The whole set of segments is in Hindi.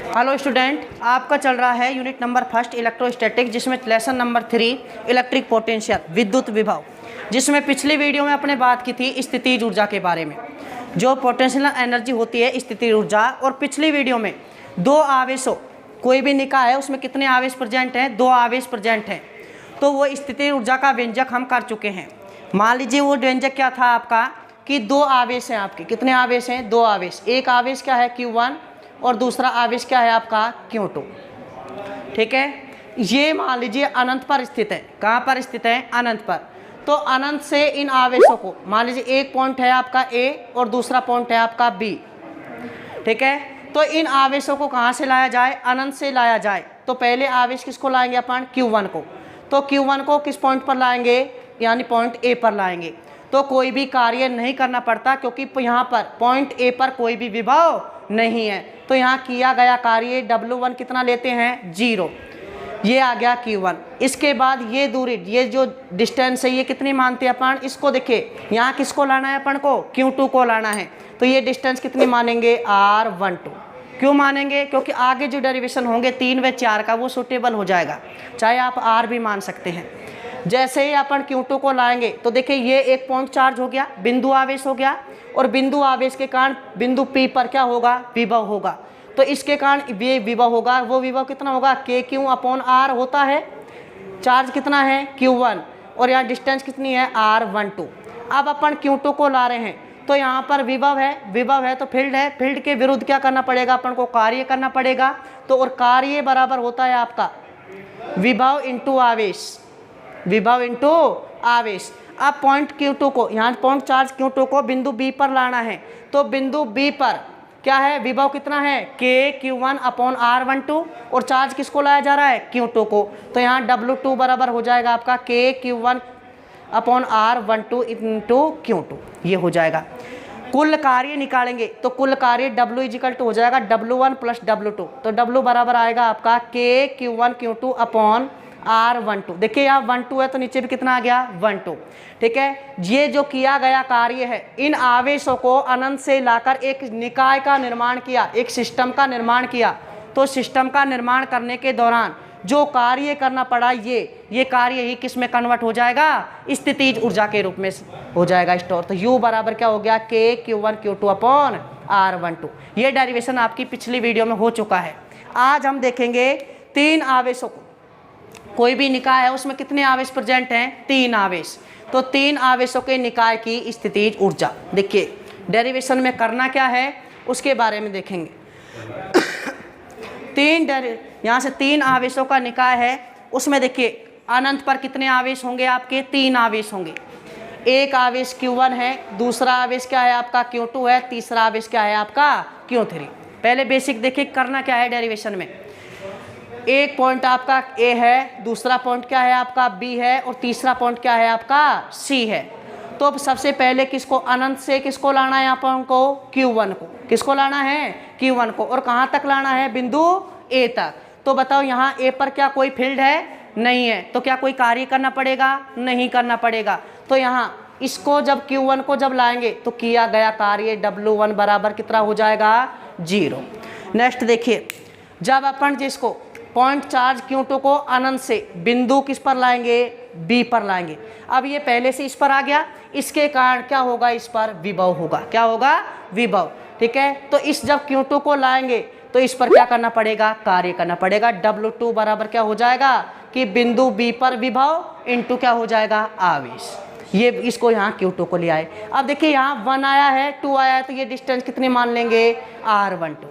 हेलो स्टूडेंट, आपका चल रहा है यूनिट नंबर फर्स्ट इलेक्ट्रोस्टैटिक, जिसमें लेसन नंबर 3 इलेक्ट्रिक पोटेंशियल विद्युत विभव, जिसमें पिछली वीडियो में अपने बात की थी स्थितिज ऊर्जा के बारे में, जो पोटेंशियल एनर्जी होती है स्थितिज ऊर्जा। और पिछली वीडियो में दो आवेशों, कोई भी निकाय है उसमें कितने आवेश प्रेजेंट हैं, दो आवेश प्रेजेंट हैं, तो वो स्थितिज ऊर्जा का व्यंजक हम कर चुके हैं। मान लीजिए वो व्यंजक क्या था आपका कि दो आवेश हैं आपके, कितने आवेश हैं, दो आवेश। एक आवेश क्या है Q1 और दूसरा आवेश क्या है आपका Q2। ठीक है, ये मान लीजिए अनंत पर स्थित है। कहाँ पर स्थित है, अनंत पर। तो अनंत से इन आवेशों को, मान लीजिए एक पॉइंट है आपका A और दूसरा पॉइंट है आपका B। ठीक है, तो इन आवेशों को कहाँ से लाया जाए, अनंत से लाया जाए। तो पहले आवेश किसको लाएंगे अपन, Q1 को। तो Q1 को किस पॉइंट पर लाएंगे, यानी पॉइंट A पर लाएंगे। तो कोई भी कार्य नहीं करना पड़ता, क्योंकि यहाँ पर पॉइंट A पर कोई भी विभव नहीं है। तो यहाँ किया गया कार्य W1 कितना लेते हैं, 0। ये आ गया Q1। इसके बाद ये दूरी, ये जो डिस्टेंस है, ये कितनी मानते हैं अपन, इसको देखिए यहाँ किसको लाना है अपन को, Q2 को लाना है। तो ये डिस्टेंस कितनी मानेंगे, R12। क्यों मानेंगे, क्योंकि आगे जो डेरिवेशन होंगे 3 व 4 का वो सूटेबल हो जाएगा, चाहे आप R भी मान सकते हैं। जैसे ही अपन Q2 को लाएंगे तो देखिए ये एक पॉइंट चार्ज हो गया, बिंदु आवेश हो गया, और बिंदु आवेश के कारण बिंदु P पर क्या होगा, विभव होगा। तो इसके कारण ये विभव होगा, वो विभव कितना होगा, KQ/R होता है। चार्ज कितना है, Q1, और यहाँ डिस्टेंस कितनी है, R12। अब अपन Q2 को ला रहे हैं, तो यहाँ पर विभव है तो फील्ड है, फील्ड के विरुद्ध क्या करना पड़ेगा, अपन को कार्य करना पड़ेगा। तो और कार्य बराबर होता है आपका विभव इंटू आवेश, विभव इंटू आवेश। अब पॉइंट Q2 को, यहाँ पॉइंट चार्ज Q2 को बिंदु B पर लाना है। तो बिंदु B पर क्या है, विभव कितना है, KQ1/R12, और चार्ज किसको लाया जा रहा है, Q2 को। तो यहाँ W2 बराबर हो जाएगा आपका KQ1/R12 इंटू Q2, ये हो जाएगा। कुल कार्य निकालेंगे तो कुल कार्य W इजिकल टू हो जाएगा W1 + W2। तो W बराबर आएगा आपका KQ1Q2/R12। देखिए यहाँ 12 है तो नीचे भी कितना आ गया, 12। ठीक है, ये जो किया गया कार्य है, इन आवेशों को अनंत से लाकर एक निकाय का निर्माण किया, एक सिस्टम का निर्माण किया। तो सिस्टम का निर्माण करने के दौरान जो कार्य करना पड़ा, ये कार्य ही किस में कन्वर्ट हो जाएगा, स्थितिज ऊर्जा के रूप में हो जाएगा स्टोर। तो U बराबर क्या हो गया, KQ1Q2/R12। ये डेरिवेशन आपकी पिछली वीडियो में हो चुका है। आज हम देखेंगे 3 आवेशों को, कोई भी निकाय है उसमें कितने आवेश प्रेजेंट हैं, 3 आवेश। तो 3 आवेशों के निकाय की स्थितिज ऊर्जा। देखिए डेरिवेशन में करना क्या है उसके बारे में देखेंगे। यहाँ से 3 आवेशों का निकाय है, उसमें देखिए अनंत पर कितने आवेश होंगे आपके, 3 आवेश होंगे। एक आवेश Q1 है, दूसरा आवेश क्या है आपका Q2 है, तीसरा आवेश क्या है आपका Q3। पहले बेसिक देखिए करना क्या है डेरिवेशन में। एक पॉइंट आपका A है, दूसरा पॉइंट क्या है आपका B है, और तीसरा पॉइंट क्या है आपका C है। तो अब सबसे पहले किसको, अनंत से किसको लाना है अपन को, Q1 को। किसको लाना है, Q1 को। और कहाँ तक लाना है, बिंदु A तक। तो बताओ यहाँ A पर क्या कोई फील्ड है, नहीं है। तो क्या कोई कार्य करना पड़ेगा, नहीं करना पड़ेगा। तो यहाँ इसको जब Q1 को जब लाएंगे तो किया गया कार्य W1 बराबर कितना हो जाएगा, 0। नेक्स्ट देखिए, जब अपन जिसको पॉइंट चार्ज Q2 को अनंत से बिंदु किस पर लाएंगे, B पर लाएंगे। अब ये पहले से इस पर आ गया, इसके कारण क्या होगा, इस पर विभव होगा। क्या होगा, विभव। ठीक है, तो इस जब Q2 को लाएंगे तो इस पर क्या करना पड़ेगा, कार्य करना पड़ेगा। W2 बराबर क्या हो जाएगा कि बिंदु B पर विभव इंटू क्या हो जाएगा, आवेश। ये इसको यहाँ Q2 को ले आए। अब देखिए यहाँ 1 आया है, 2 आया है, तो ये डिस्टेंस कितनी मान लेंगे, R12।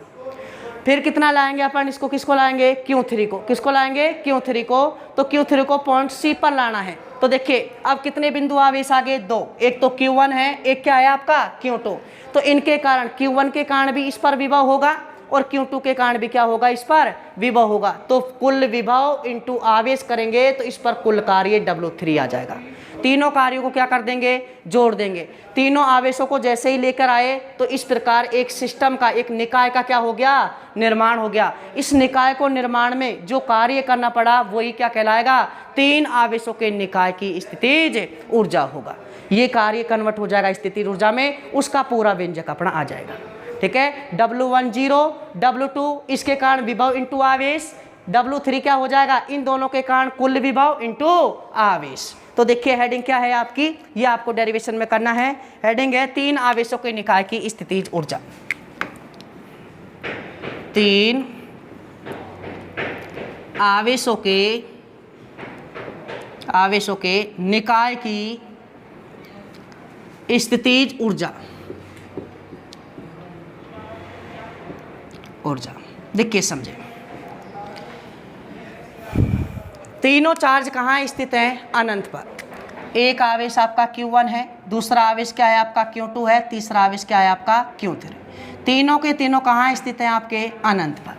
फिर कितना लाएंगे अपन, इसको किसको लाएंगे, Q3 को। किसको लाएंगे, Q3 को। तो Q3 को पॉइंट C पर लाना है। तो देखिए अब कितने बिंदु आवेश आ गए, 2। एक तो Q1 है, एक क्या है आपका Q2। तो इनके कारण Q1 के कारण भी इस पर विभव होगा, और Q2 के कारण भी क्या होगा, इस पर विभव होगा। तो कुल विभव इंटू आवेश करेंगे तो इस पर कुल कार्य W3 आ जाएगा। तीनों कार्यों को क्या कर देंगे, जोड़ देंगे। तीनों आवेशों को जैसे ही लेकर आए तो इस प्रकार एक सिस्टम का, एक निकाय का क्या हो गया, निर्माण हो गया। इस निकाय को निर्माण में जो कार्य करना पड़ा वही क्या कहलाएगा, 3 आवेशों के निकाय की स्थितिज ऊर्जा होगा। ये कार्य कन्वर्ट हो जाएगा स्थितिज ऊर्जा में, उसका पूरा व्यंजक अपना आ जाएगा। ठीक है। W1 0, W2 इसके कारण विभव इंटू आवेश, W3 क्या हो जाएगा, इन दोनों के कारण कुल विभव इंटू आवेश। तो देखिए हेडिंग क्या है आपकी, ये आपको डेरिवेशन में करना है। हेडिंग है 3 आवेशों के निकाय की स्थितिज ऊर्जा। 3 आवेशों के निकाय की स्थितिज ऊर्जा। देखिए समझे, तीनों चार्ज कहाँ स्थित हैं, अनंत पर। एक आवेश आपका Q1 है, दूसरा आवेश क्या है आपका Q2 है, तीसरा आवेश क्या है आपका Q3। तीनों के तीनों कहाँ स्थित हैं आपके, अनंत पर।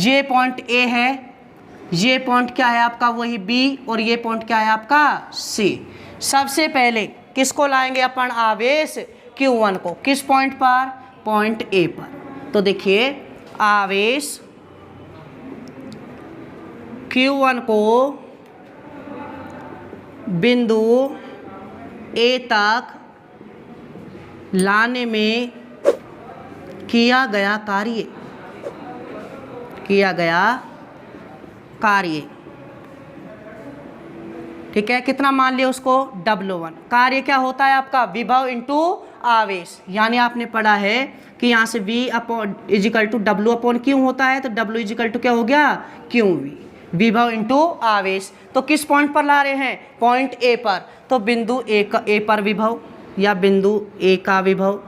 ये पॉइंट A है, ये पॉइंट क्या है आपका वही B, और ये पॉइंट क्या है आपका C। सबसे पहले किसको लाएंगे अपन, आवेश Q1 को, किस पॉइंट पर, पॉइंट A पर। तो देखिए आवेश Q1 को बिंदु A तक लाने में किया गया कार्य, ठीक है। कितना मान लिया उसको, W1। कार्य क्या होता है आपका, विभव इंटू आवेश। यानी आपने पढ़ा है कि यहाँ से V is equal to W upon Q होता है, तो W इजिकल टू क्या हो गया, QV, विभव इंटू आवेश। तो किस पॉइंट पर ला रहे हैं, पॉइंट A पर। तो बिंदु A पर विभव या बिंदु A का विभव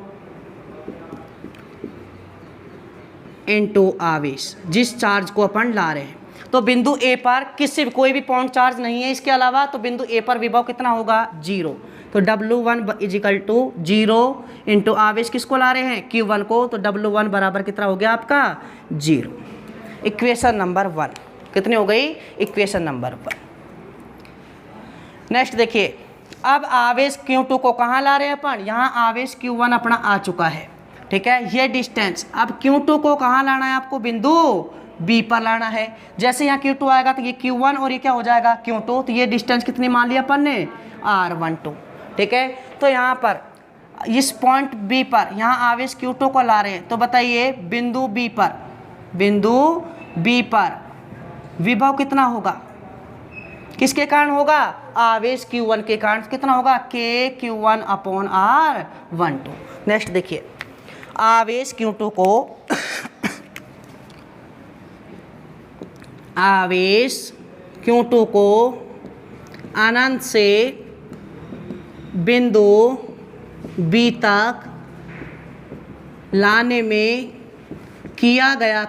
इंटू आवेश, जिस चार्ज को अपन ला रहे हैं। तो बिंदु A पर किसी कोई भी पॉइंट चार्ज नहीं है इसके अलावा, तो बिंदु A पर विभव कितना होगा, 0। तो W1 इजिकल टू 0 इंटू आवेश किसको ला रहे हैं, Q1 को। तो W1 बराबर कितना हो गया आपका, 0। इक्वेशन नंबर 1 कितनी हो गई, इक्वेशन नंबर 1। नेक्स्ट देखिए, अब आवेश Q2 को कहाँ ला रहे हैं अपन, यहाँ आवेश Q1 अपना आ चुका है, ठीक है। ये डिस्टेंस अब Q2 को कहाँ लाना है आपको, बिंदु B पर लाना है। जैसे यहाँ Q2 आएगा तो ये Q1 और ये क्या हो जाएगा Q2। तो ये डिस्टेंस कितनी मान लिया अपन ने, R12, ठीक है। तो यहाँ पर इस पॉइंट B पर यहाँ आवेश Q2 को ला रहे हैं, तो बताइए बिंदु B पर विभव कितना होगा, किसके कारण होगा, आवेश Q1 के कारण। कितना होगा, KQ1 अपॉन R12। नेक्स्ट देखिए, आवेश Q2 को अनंत से बिंदु B तक लाने में किया गया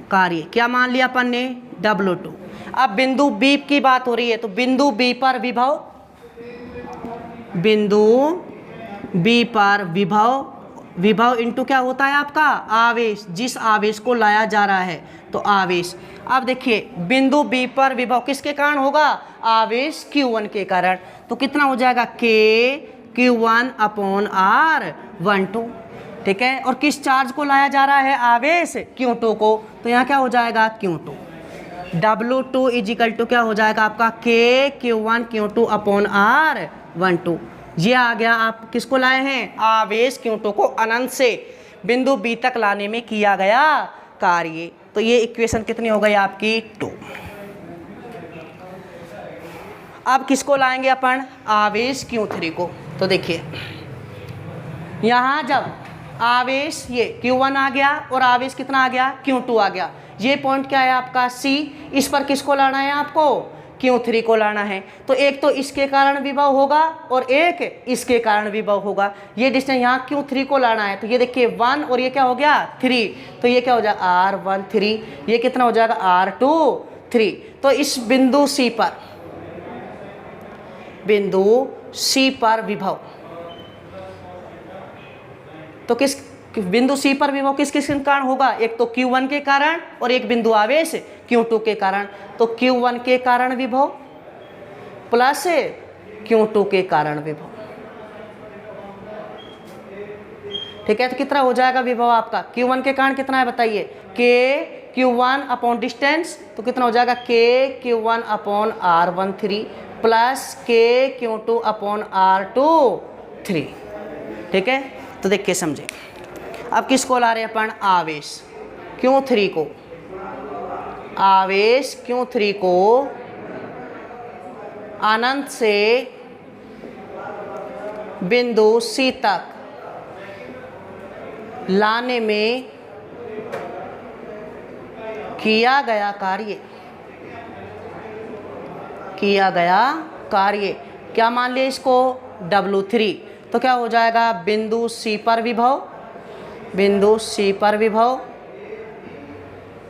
कार्य क्या मान लिया अपन ने, W2। अब बिंदु B की बात हो रही है, तो बिंदु B पर विभव इंटू क्या होता है आपका, आवेश, जिस आवेश को लाया जा रहा है, तो आवेश। अब देखिए बिंदु B पर विभव किसके कारण होगा, आवेश Q1 के कारण। तो कितना हो जाएगा, KQ1 अपॉन R12, ठीक है। और किस चार्ज को लाया जा रहा है, आवेश Q2 को। तो यहाँ क्या हो जाएगा, Q2। W2 इजिकल टू क्या हो जाएगा आपका, KQ1 Q2 अपॉन R12। ये आ गया, आप किसको लाए हैं, आवेश Q2 को अनंत से बिंदु B तक लाने में किया गया कार्य। तो ये इक्वेशन कितनी हो गई आपकी, 2। अब किसको लाएंगे अपन, आवेश Q3 को। तो देखिए यहाँ जब आवेश ये Q1 आ गया और आवेश कितना आ गया, Q2 आ गया। ये पॉइंट क्या है आपका C, इस पर किसको लाना है आपको, Q3 को लाना है। तो एक तो इसके कारण विभव होगा और एक इसके कारण विभव होगा। ये डिस्टेंस यहाँ Q3 को लाना है, तो ये देखिए 1 और ये क्या हो गया 3, तो ये क्या हो जाएगा R13, ये कितना हो जाएगा R23। तो इस बिंदु C पर विभव, तो किस बिंदु C पर विभव किस किस कारण होगा, एक तो Q1 के कारण और एक बिंदु आवेश Q2 के कारण। तो Q1 के कारण विभव प्लस Q2 के कारण विभव, ठीक है। तो कितना हो जाएगा विभव आपका, Q1 के कारण कितना है बताइए, KQ1 अपॉन डिस्टेंस, तो कितना हो जाएगा KQ1 upon R13 plus KQ2 upon R23, 3। ठीक है, तो देखिए समझे। अब किसको ला रहे हैं अपन? आवेश Q3 को, आवेश Q3 को अनंत से बिंदु C तक लाने में किया गया कार्य क्या मान लिया इसको? W3। तो क्या हो जाएगा? बिंदु C पर विभव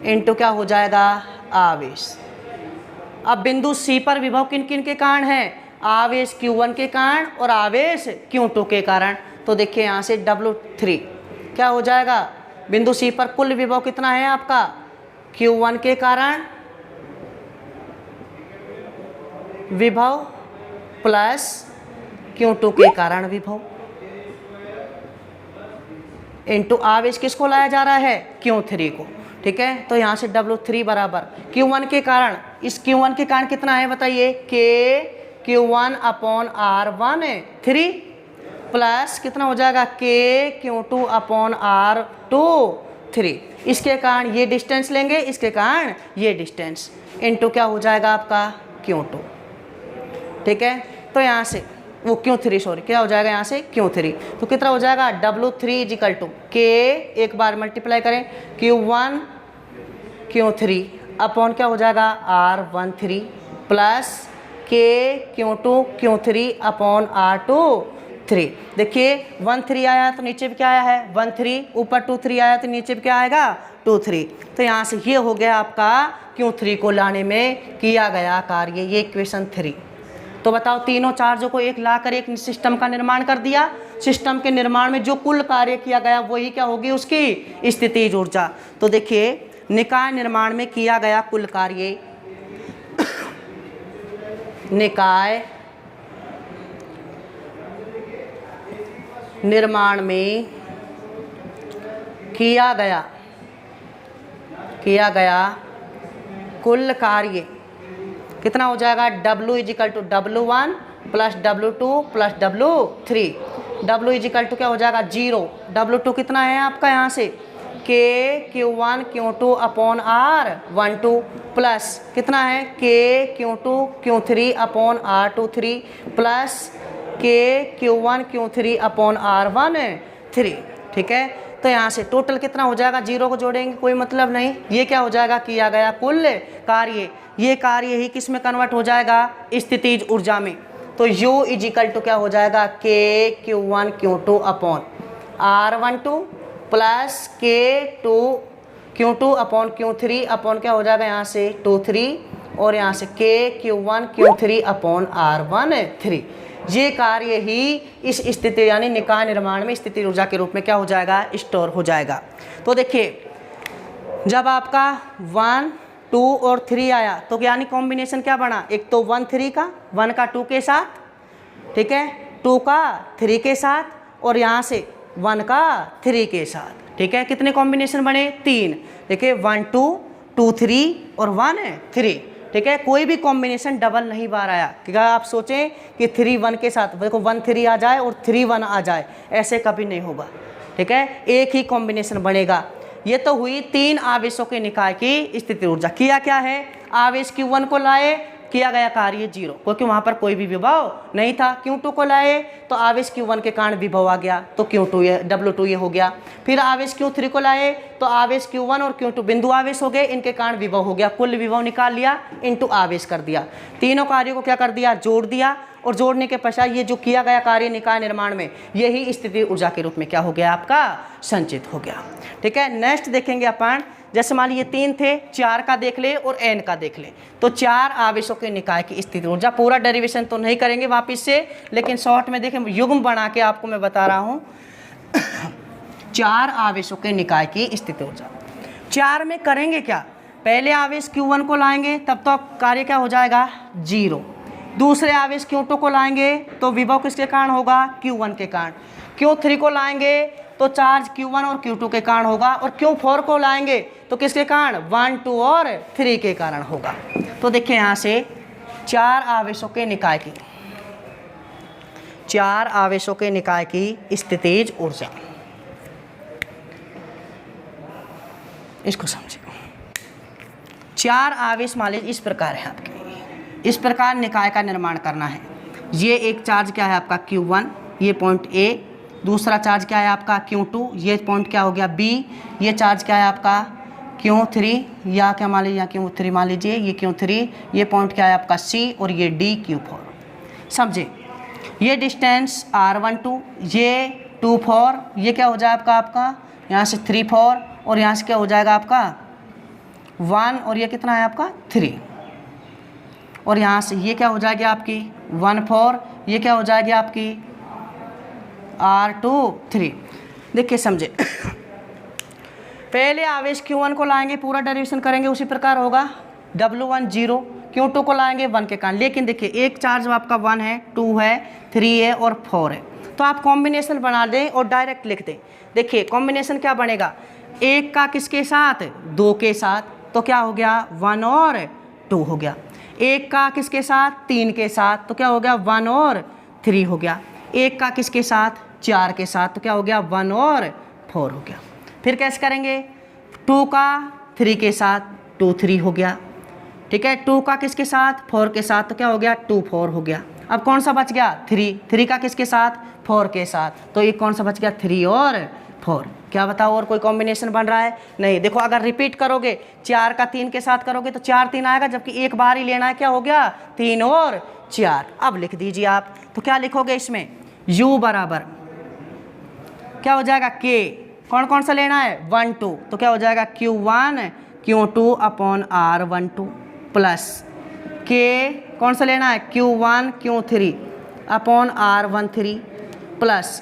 इनटू क्या हो जाएगा? आवेश। अब बिंदु C पर विभव किन किन के कारण है? आवेश Q1 के कारण और आवेश Q2 के कारण। तो देखिए यहाँ से W3 क्या हो जाएगा? बिंदु C पर कुल विभव कितना है आपका? Q1 के कारण विभव प्लस Q2 के कारण विभव इनटू आवेश किसको लाया जा रहा है? Q3 को। ठीक है, तो यहाँ से W3 बराबर Q1 के कारण, इस Q1 के कारण कितना है बताइए? K Q1 upon R1 3 plus कितना हो जाएगा? K Q2 upon R2 3। इसके कारण ये डिस्टेंस लेंगे, इसके कारण ये डिस्टेंस इनटू क्या हो जाएगा आपका? Q2। ठीक है, तो यहाँ से वो Q3 सॉरी क्या हो जाएगा यहाँ से? Q3। तो कितना हो जाएगा? W3 इजिकल टू K, एक बार मल्टीप्लाई करें, Q1 Q3 अपॉन क्या हो जाएगा? R13 plus K Q2 Q3 upon R23। देखिए 13 आया तो नीचे भी क्या आया है? 13, ऊपर 23 आया तो नीचे भी क्या आएगा? 23। तो यहाँ से ये हो गया आपका Q3 को लाने में किया गया कार्य, ये इक्वेशन 3। तो बताओ तीनों चार्जों को एक लाकर एक सिस्टम का निर्माण कर दिया। सिस्टम के निर्माण में जो कुल कार्य किया गया वही क्या होगी? उसकी स्थितिज ऊर्जा। तो देखिए निकाय निर्माण में किया गया कुल कार्य, निकाय निर्माण में किया गया कुल कार्य कितना हो जाएगा? W is equal to W1 plus W2 plus W3। W is equal to क्या हो जाएगा? 0। W2 कितना है आपका यहाँ से? K Q1 Q2 upon R12 plus कितना है? K Q2 Q3 upon R23 plus K Q1 Q3 upon R13। ठीक है, तो यहाँ से टोटल कितना हो जाएगा? 0 को जोड़ेंगे कोई मतलब नहीं। ये क्या हो जाएगा? किया गया कुल कार्य। ये कार्य ही किस में कन्वर्ट हो जाएगा? स्थितिज ऊर्जा में। तो U इजिकल टू क्या हो जाएगा? K Q1 Q2 upon R12 plus K Q2 upon Q3 upon क्या हो जाएगा यहाँ से? 23 और यहाँ से K Q1 Q3 upon R13। ये कार्य ही इस स्थिति यानी निकाय निर्माण में स्थिति ऊर्जा के रूप में क्या हो जाएगा? स्टोर हो जाएगा। तो देखिए जब आपका 1 2 और 3 आया तो यानी कॉम्बिनेशन क्या बना? एक तो 1 3 का, 1 का 2 के साथ, ठीक है, 2 का 3 के साथ और यहाँ से 1 का 3 के साथ। ठीक है, कितने कॉम्बिनेशन बने? 3। देखिए 1 2 2 3 और 1 3। ठीक है, कोई भी कॉम्बिनेशन डबल नहीं बार आया। क्या आप सोचें कि 3 1 के साथ देखो 1 3 आ जाए और 3 1 आ जाए, ऐसे कभी नहीं होगा। ठीक है, एक ही कॉम्बिनेशन बनेगा। ये तो हुई 3 आवेशों के निकाय की स्थिति ऊर्जा। किया क्या है? आवेश Q1 को लाए, किया गया कार्य 0 क्योंकि वहाँ पर कोई भी विभव नहीं था। Q2 को लाए तो आवेश Q1 के कारण विभव आ गया तो Q2 ये W2 ये हो गया। फिर आवेश Q3 को लाए तो आवेश Q1 और Q2 बिंदु आवेश हो गए, इनके कारण विभव हो गया। कुल विभव निकाल लिया इनटू आवेश कर दिया। तीनों कार्यों को क्या कर दिया? जोड़ दिया और जोड़ने के पश्चात ये जो किया गया कार्य निकाय निर्माण में यही स्थिति ऊर्जा के रूप में क्या हो गया? आपका संचित हो गया। ठीक है, नेक्स्ट देखेंगे अपन। जैसे मान लीजिए 3 थे, 4 का देख ले और n का देख ले। तो 4 आवेशों के निकाय की स्थिति ऊर्जा, पूरा डेरिवेशन तो नहीं करेंगे वापिस से, लेकिन शॉर्ट में देखें युग्म बना के आपको मैं बता रहा हूँ। 4 आवेशों के निकाय की स्थिति ऊर्जा 4 में करेंगे क्या? पहले आवेश Q1 को लाएंगे तब तो कार्य क्या हो जाएगा? 0। दूसरे आवेश Q2 को लाएंगे तो विभव किसके कारण होगा? Q1 के कारण। Q3 को लाएंगे तो चार्ज Q1 और Q2 के कारण होगा और Q4 को लाएंगे तो किसके कारण? 1 2 और 3 के कारण होगा। तो देखिए यहाँ से 4 आवेशों के निकाय की 4 आवेशों के निकाय की स्थितिज ऊर्जा। इसको समझिए, 4 आवेश मान लीजिए इस प्रकार है आपके, इस प्रकार निकाय का निर्माण करना है। ये एक चार्ज क्या है आपका Q1, ये पॉइंट A, दूसरा चार्ज क्या है आपका Q2, ये पॉइंट क्या हो गया B, ये चार्ज क्या है आपका Q3, या क्या मान लीजिए यहाँ Q3 मान लीजिए, ये Q3, ये पॉइंट क्या है आपका C, और ये D Q4। समझे, ये डिस्टेंस R12, ये 2 4, ये क्या हो जाएगा आपका यहाँ से 3 4, और यहाँ से क्या हो जाएगा आपका 1, और ये कितना है आपका 3, और यहाँ से ये क्या हो जाएगी आपकी 1 4, ये क्या हो जाएगी आपकी R2 3। देखिए समझे, पहले आवेश Q1 को लाएंगे, पूरा डेरिवेशन करेंगे उसी प्रकार होगा, W1 0, Q2 को लाएंगे 1 के कारण। लेकिन देखिए एक चार्ज आपका 1 है, 2 है, 3 है और 4 है, तो आप कॉम्बिनेशन बना दें और डायरेक्ट लिख दें। देखिए कॉम्बिनेशन क्या बनेगा, एक का किसके साथ 2 के साथ, तो क्या हो गया 1 और 2 हो गया। एक का किसके साथ 3 के साथ, तो क्या हो गया 1 और 3 हो गया। एक का किसके साथ 4 के साथ, तो क्या हो गया 1 और 4 हो गया। फिर कैसे करेंगे, 2 का 3 के साथ 2 3 हो गया, ठीक है। 2 का किसके साथ 4 के साथ, तो क्या हो गया 2 4 हो गया। अब कौन सा बच गया 3 का किसके साथ 4 के साथ, तो एक कौन सा बच गया 3 और 4। क्या बताओ और कोई कॉम्बिनेशन बन रहा है? नहीं। देखो अगर रिपीट करोगे 4 का 3 के साथ करोगे तो 4 3 आएगा, जबकि एक बार ही लेना है, क्या हो गया 3 और 4। अब लिख दीजिए आप, तो क्या लिखोगे इसमें, U बराबर क्या हो जाएगा K, कौन कौन सा लेना है 1 2, तो क्या हो जाएगा Q1 Q2 upon R12 plus K कौन सा लेना है Q1 Q3 upon R13 plus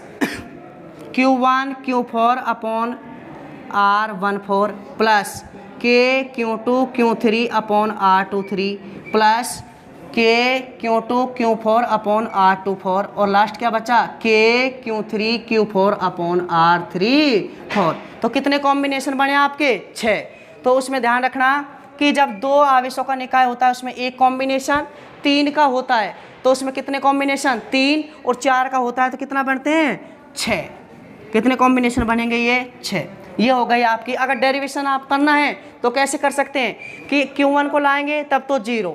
Q1 Q4 upon R14 plus K Q2 Q3 upon R23 plus K Q2 Q4 upon R24, और लास्ट क्या बचा K Q3 Q4 upon R34। तो कितने कॉम्बिनेशन बने आपके 6। तो उसमें ध्यान रखना कि जब 2 आवेशों का निकाय होता है उसमें एक कॉम्बिनेशन, 3 का होता है तो उसमें कितने कॉम्बिनेशन 3, और 4 का होता है तो कितना बनते हैं 6। कितने कॉम्बिनेशन बनेंगे ये 6। ये हो गई आपकी। अगर डेरिवेशन आप करना है तो कैसे कर सकते हैं कि Q1 को लाएंगे तब तो 0,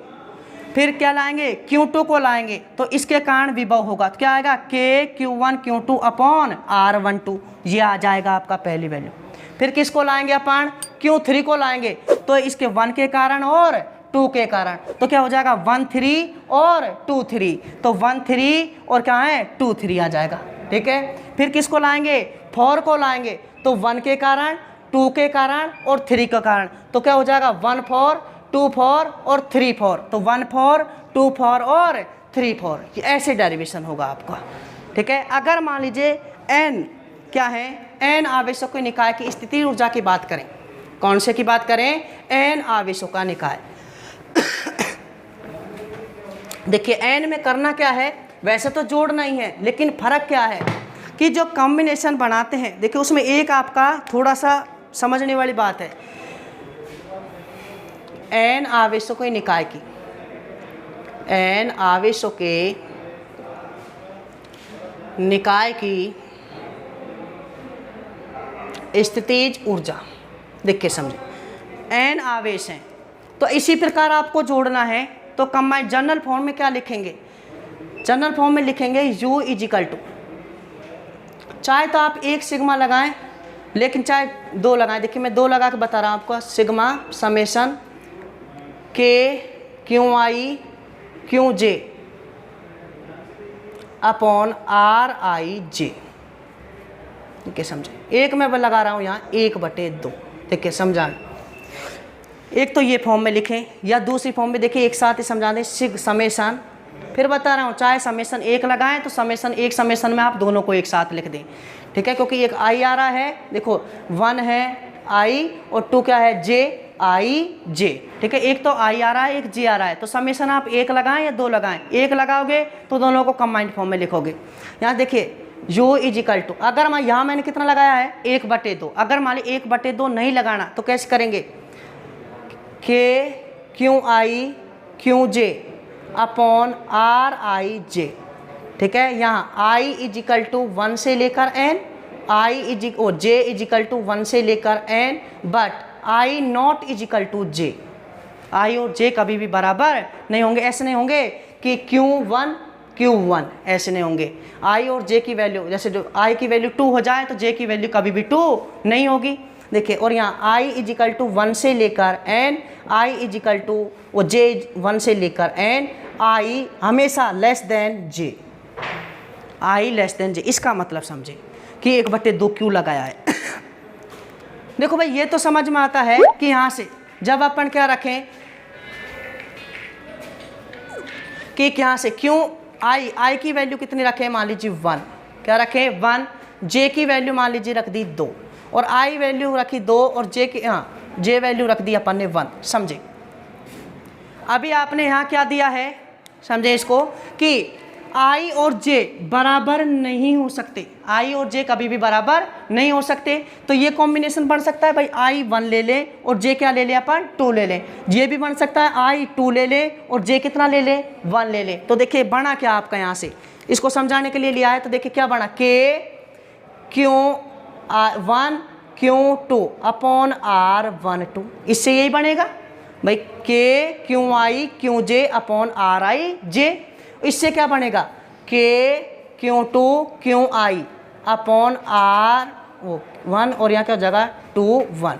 फिर क्या लाएंगे Q2 को लाएंगे तो इसके कारण विभव होगा, तो क्या आएगा K Q1 Q2 upon R12, ये आ जाएगा आपका पहली वैल्यू। फिर किसको लाएंगे अपन Q3 को लाएंगे तो इसके 1 के कारण और 2 के कारण, तो क्या हो जाएगा 1 3 और 2 3, तो 1 3 और क्या है 2 3 आ जाएगा, ठीक है। फिर किसको लाएंगे 4 को लाएंगे तो 1 के कारण, 2 के कारण और 3 के कारण, तो क्या हो जाएगा 1 4 2 4 और 3 4, तो 1 4 2 4 और 3 4, ऐसे डेरिवेशन होगा आपका, ठीक है। अगर मान लीजिए n क्या है, n आवेशों के निकाय की स्थिति ऊर्जा की बात करें, कौन से की बात करें, n आवेशों का निकाय। देखिए n में करना क्या है, वैसे तो जोड़ना ही है, लेकिन फर्क क्या है कि जो कॉम्बिनेशन बनाते हैं, देखिए उसमें एक आपका थोड़ा सा समझने वाली बात है, n आवेशों के निकाय की, n आवेशों के निकाय की स्थितिज ऊर्जा। देखिए समझे, n आवेश हैं तो इसी प्रकार आपको जोड़ना है, तो कंबाइंड जनरल फॉर्म में क्या लिखेंगे, जनरल फॉर्म में लिखेंगे U इजिकल टू, चाहे तो आप 1 सिग्मा लगाएं लेकिन चाहे 2 लगाएं। देखिए मैं 2 लगा के बता रहा हूँ आपको, sigma summation K QI QJ upon RIJ। ठीक है समझे, एक मैं लगा रहा हूँ यहाँ 1/2, ठीक है समझा। एक तो ये फॉर्म में लिखें या दूसरी फॉर्म में देखिए एक साथ ही समझा दें, सिग समेशन, फिर बता रहा हूँ चाहे समेशन 1 लगाएं तो समेशन 1 समेशन में आप दोनों को एक साथ लिख दें, ठीक है, क्योंकि एक I आ रहा है, देखो 1 है I और 2 क्या है J I J, ठीक है। एक तो I आ रहा है, एक J आ रहा है, तो समेशन आप 1 लगाएं या 2 लगाएं, 1 लगाओगे तो दोनों को कंबाइंड फॉर्म में लिखोगे। यहाँ देखिए U इजिकल टू, अगर मैं यहाँ मैंने कितना लगाया है 1/2, अगर मान ली 1/2 नहीं लगाना तो कैसे करेंगे, K QI QJ upon RIJ, ठीक है। यहाँ आई इज इक्वल टू 1 से लेकर n, j is equal to 1 से लेकर एन, but i not is equal to j. I और जे कभी भी बराबर नहीं होंगे। ऐसे नहीं होंगे कि Q1 ऐसे नहीं होंगे। आई और जे की वैल्यू, जैसे जो आई की वैल्यू 2 हो जाए तो जे की वैल्यू कभी भी 2 नहीं होगी। देखिए, और यहाँ आई इज इक्वल टू 1 से लेकर N, i is equal to वो जे 1 से लेकर एन, आई हमेशा less than j, i less than j. इसका मतलब समझे कि 1/2 क्यों लगाया है। देखो भाई, ये तो समझ में आता है कि यहाँ से जब अपन क्या रखें कि यहाँ से क्यों आई की वैल्यू कितनी रखें, मान लीजिए 1, क्या रखें 1, जे की वैल्यू मान लीजिए रख दी 2, और आई वैल्यू रखी 2, और जे वैल्यू रख दी अपन ने 1। समझे, अभी आपने यहाँ क्या दिया है, समझे इसको, कि आई और जे बराबर नहीं हो सकते, आई और जे कभी भी बराबर नहीं हो सकते। तो ये कॉम्बिनेशन बन सकता है भाई, आई 1 ले ले और जे क्या ले ले अपन 2 ले ले। ये भी बन सकता है आई 2 ले ले और जे कितना ले ले 1 ले ले। तो देखिए बना क्या आपका, यहाँ से इसको समझाने के लिए लिया है। तो देखिए क्या बना, के क्यों 1 क्यों 2 अपॉन आर 1 2। इससे यही बनेगा भाई, के क्यों आई क्यों जे अपॉन आर आई जे। इससे क्या बनेगा, के क्यों 2 क्यों आई अपॉन आर 1, और यहाँ क्या जगह 2 1।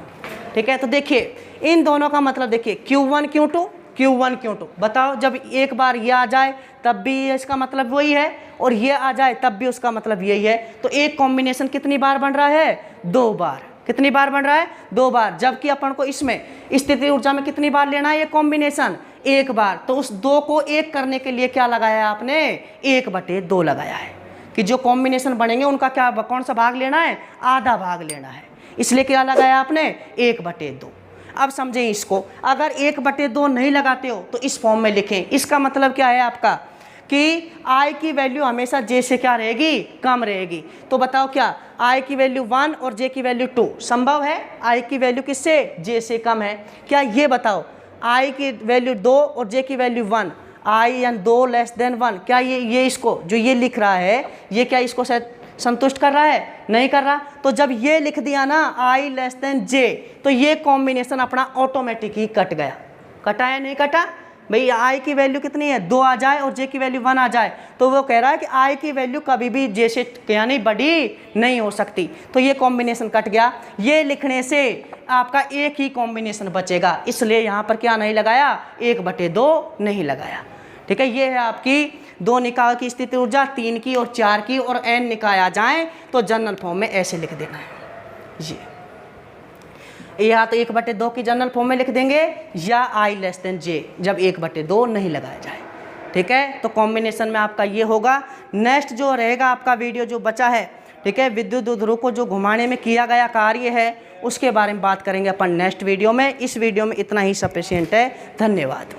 ठीक है, तो देखिए इन दोनों का मतलब देखिए, Q1 क्यों 2 Q1 क्यों 2। बताओ, जब एक बार ये आ जाए तब भी इसका मतलब वही है, और ये आ जाए तब भी उसका मतलब यही है। तो एक कॉम्बिनेशन कितनी बार बन रहा है, 2 बार। कितनी बार बन रहा है, 2 बार। जबकि अपन को इसमें स्थिति ऊर्जा में कितनी बार लेना है ये कॉम्बिनेशन, 1 बार। तो उस 2 को 1 करने के लिए क्या लगाया है आपने, 1/2 लगाया है, कि जो कॉम्बिनेशन बनेंगे उनका क्या, कौन सा भाग लेना है, आधा भाग लेना है। इसलिए क्या लगाया आपने, 1/2। अब समझें इसको, अगर 1/2 नहीं लगाते हो तो इस फॉर्म में लिखें। इसका मतलब क्या है आपका, कि आई की वैल्यू हमेशा जे से क्या रहेगी, कम रहेगी। तो बताओ क्या आई की वैल्यू 1 और जे की वैल्यू 2 संभव है, आई की वैल्यू किससे, जे से कम है क्या, ये बताओ। आई की वैल्यू 2 और जे की value 1, I and 2 less than 1, क्या ये इसको जो ये लिख रहा है ये क्या इसको शायद संतुष्ट कर रहा है, नहीं कर रहा। तो जब ये लिख दिया ना आई लेस देन जे, तो ये कॉम्बिनेशन अपना ऑटोमेटिक ही कट गया। कटा है नहीं कटा भाई, आई की वैल्यू कितनी है 2 आ जाए और जे की वैल्यू 1 आ जाए, तो वो कह रहा है कि आई की वैल्यू कभी भी जे से यानी बड़ी नहीं हो सकती। तो ये कॉम्बिनेशन कट गया। ये लिखने से आपका एक ही कॉम्बिनेशन बचेगा, इसलिए यहाँ पर क्या नहीं लगाया, 1/2 नहीं लगाया। ठीक है, ये है आपकी 2 निकाय की स्थिति ऊर्जा, 3 की और 4 की, और n निकाय आ जाए तो जनरल फॉर्म में ऐसे लिख देना है। ये या तो 1/2 की जनरल फॉर्म में लिख देंगे, या आई लेस देन जे जब 1/2 नहीं लगाया जाए। ठीक है, तो कॉम्बिनेशन में आपका ये होगा। नेक्स्ट जो रहेगा आपका वीडियो जो बचा है, ठीक है, विद्युत ध्रुव को जो घुमाने में किया गया कार्य है उसके बारे में बात करेंगे अपन नेक्स्ट वीडियो में। इस वीडियो में इतना ही सफिशिएंट है। धन्यवाद।